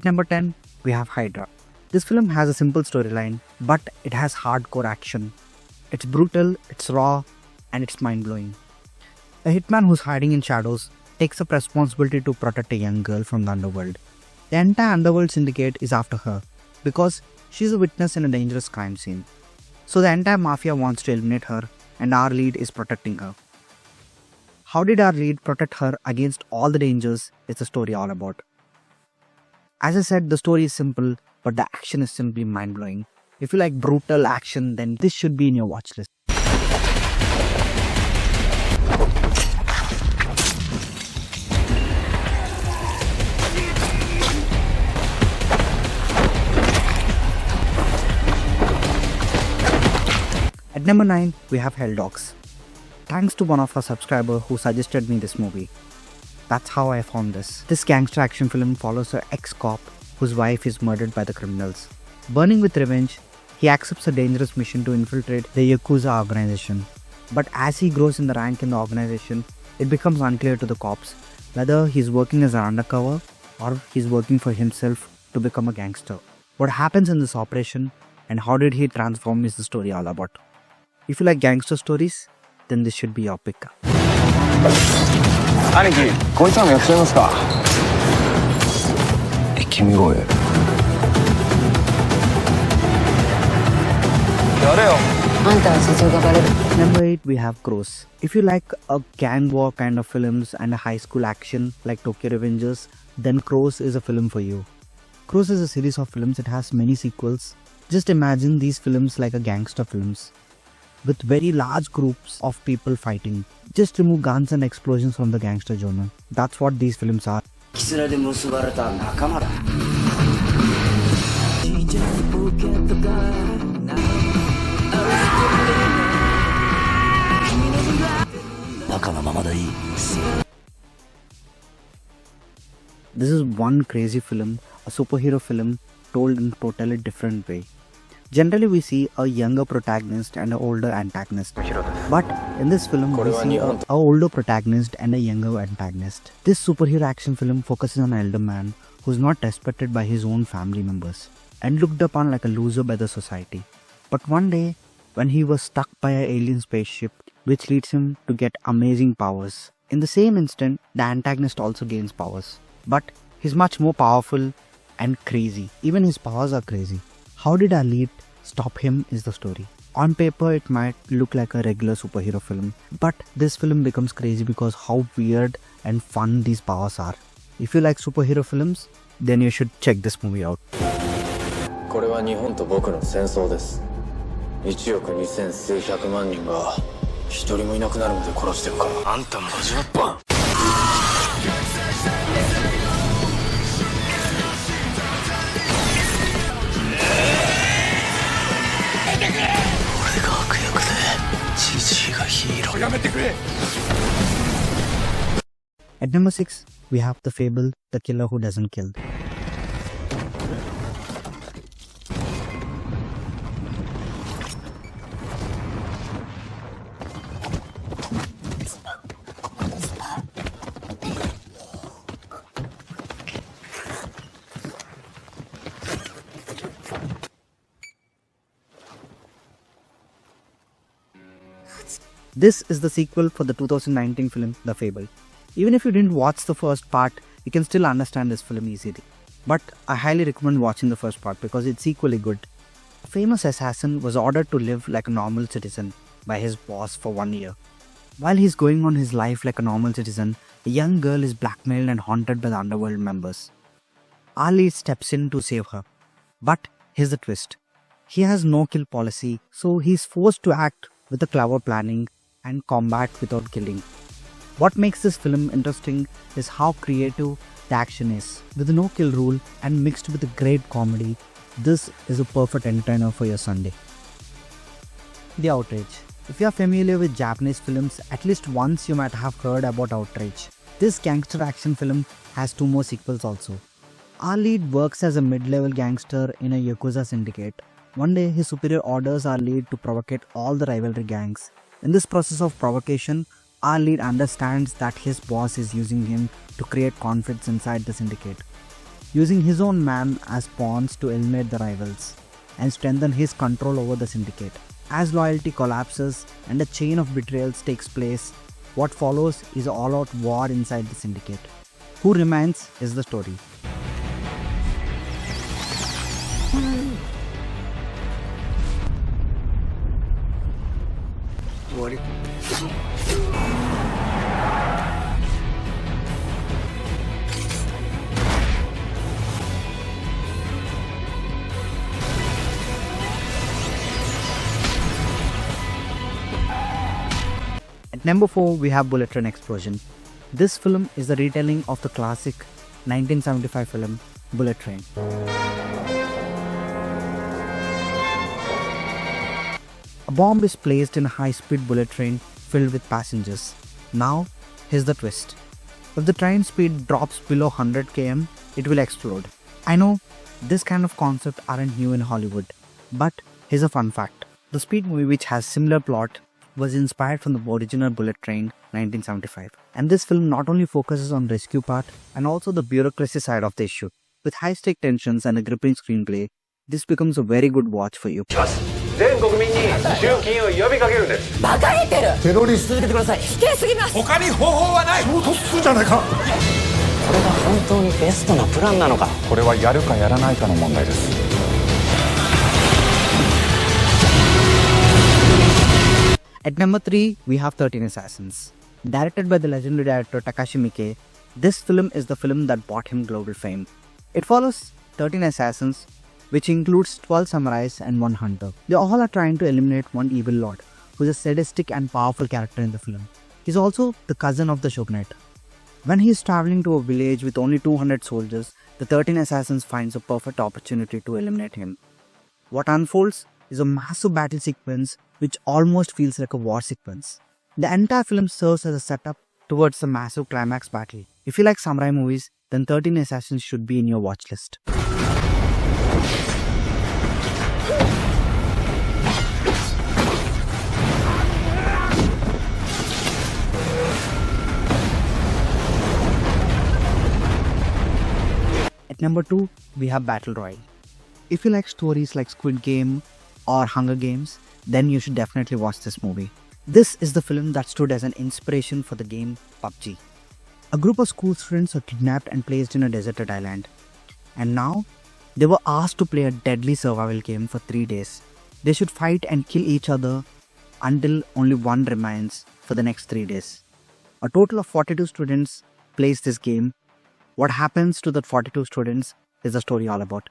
At number 10, we have Hydra. This film has a simple storyline, but it has hardcore action. It's brutal, it's raw, and it's mind-blowing. A hitman who's hiding in shadows takes up responsibility to protect a young girl from the underworld. The entire underworld syndicate is after her because she's a witness in a dangerous crime scene. So the entire mafia wants to eliminate her, and our lead is protecting her. How did our lead protect her against all the dangers is the story all about. As I said, the story is simple, but the action is simply mind-blowing. If you like brutal action, then this should be in your watch list. At number 9, we have Hell Dogs. Thanks to one of our subscribers who suggested me this movie. That's how I found this. This gangster action film follows an ex-cop whose wife is murdered by the criminals. Burning with revenge, he accepts a dangerous mission to infiltrate the Yakuza organization. But as he grows in the rank in the organization, it becomes unclear to the cops whether he's working as an undercover or he's working for himself to become a gangster. What happens in this operation and how did he transform is the story all about. If you like gangster stories, then this should be your pick. 兄貴、こいつらもやっちゃいますか。君声。やれよ。あんたは事情がバレる。Number 8, we have Crows. If you like a gang war kind of films and a high school action like Tokyo Revengers, then Crows is a film for you. Crows is a series of films. It has many sequels. Just imagine these films like a gangster films, with very large groups of people fighting. Just remove guns and explosions from the gangster genre. That's what these films are. This is one crazy film, a superhero film told in a totally different way. Generally, we see a younger protagonist and an older antagonist. But in this film, we see an older protagonist and a younger antagonist. This superhero action film focuses on an elder man who is not respected by his own family members and looked upon like a loser by the society. But one day, when he was stuck by an alien spaceship, which leads him to get amazing powers. In the same instant, the antagonist also gains powers. But he's much more powerful and crazy. Even his powers are crazy. How did our lead stop him is the story. On paper, it might look like a regular superhero film, but this film becomes crazy because how weird and fun these powers are. If you like superhero films, then you should check this movie out. これは日本と僕の戦争です。1億2000数百万人が一人もいなくなるまで殺してるから。あんたも始まった。At number 6, we have the Fable, The Killer Who Doesn't Kill. This is the sequel for the 2019 film The Fable. Even if you didn't watch the first part, you can still understand this film easily. But I highly recommend watching the first part because it's equally good. A famous assassin was ordered to live like a normal citizen by his boss for 1 year. While he's going on his life like a normal citizen, a young girl is blackmailed and haunted by the underworld members. Our lead steps in to save her. But here's the twist. He has no kill policy, so he's forced to act with a clever planning and combat without killing. What makes this film interesting is how creative the action is. With no kill rule and mixed with a great comedy, this is a perfect entertainer for your Sunday. The Outrage. If you are familiar with Japanese films, at least once you might have heard about Outrage. This gangster action film has 2 more sequels also. Our lead works as a mid-level gangster in a Yakuza syndicate. One day, his superior orders our lead to provocate all the rivalry gangs. In this process of provocation, our lead understands that his boss is using him to create conflicts inside the syndicate. using his own man as pawns to eliminate the rivals and strengthen his control over the syndicate. As loyalty collapses and a chain of betrayals takes place, what follows is an all-out war inside the syndicate. Who remains is the story. At number 4, we have Bullet Train Explosion. This film is the retelling of the classic 1975 film Bullet Train. A bomb is placed in a high-speed bullet train filled with passengers. Now, here's the twist. If the train speed drops below 100 km, it will explode. I know this kind of concept aren't new in Hollywood, but here's a fun fact. The Speed movie, which has similar plot, was inspired from the original Bullet Train 1975. And this film not only focuses on rescue part and also the bureaucracy side of the issue. With high-stake tensions and a gripping screenplay, this becomes a very good watch for you. 全国民に集金を呼びかけるんです。馬鹿げてる。テロリスト続けてください。否定すぎます。他に方法はない。衝突するじゃないか。これが本当にベストなプランなのか。これはやるかやらないかの問題です。At number 3, we have 13 Assassins. Directed by the legendary director Takashi Miike, this film is the film that brought him global fame. It follows 13 assassins, which includes 12 samurais and 1 hunter. They all are trying to eliminate one evil lord, who is a sadistic and powerful character in the film. He's also the cousin of the shogunate. When he is traveling to a village with only 200 soldiers, the 13 assassins finds a perfect opportunity to eliminate him. What unfolds is a massive battle sequence which almost feels like a war sequence. The entire film serves as a setup towards the massive climax battle. If you like samurai movies, then 13 Assassins should be in your watch list. At number 2, we have Battle Royale. If you like stories like Squid Game or Hunger Games, then you should definitely watch this movie. This is the film that stood as an inspiration for the game PUBG. A group of school students are kidnapped and placed in a deserted island. And now, they were asked to play a deadly survival game for 3 days. They should fight and kill each other until only one remains for the next 3 days. A total of 42 students plays this game. What happens to the 42 students is the story all about.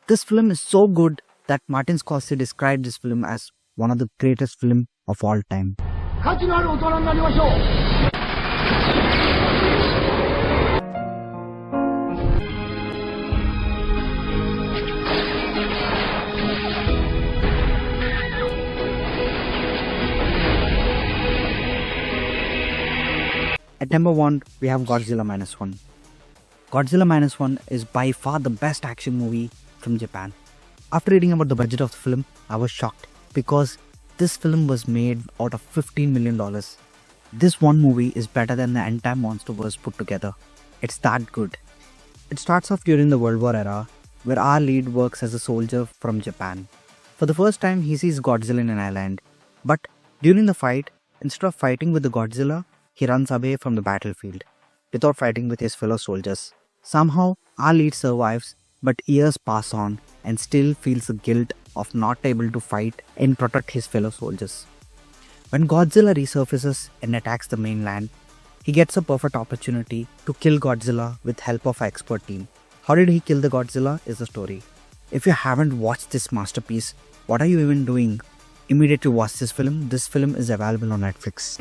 This film is so good that Martin Scorsese described this film as one of the greatest films of all time. At number 1, we have Godzilla Minus One. Godzilla Minus One is by far the best action movie from Japan. After reading about the budget of the film, I was shocked because this film was made out of $15 million. This one movie is better than the entire MonsterVerse put together. It's that good. It starts off during the World War era, where our lead works as a soldier from Japan. For the first time, he sees Godzilla in an island. But during the fight, instead of fighting with the Godzilla, he runs away from the battlefield without fighting with his fellow soldiers. Somehow, our lead survives, but years pass on and still feels the guilt of not able to fight and protect his fellow soldiers. When Godzilla resurfaces and attacks the mainland, he gets a perfect opportunity to kill Godzilla with help of an expert team. How did he kill the Godzilla is the story. If you haven't watched this masterpiece, what are you even doing? Immediately watch this film. This film is available on Netflix.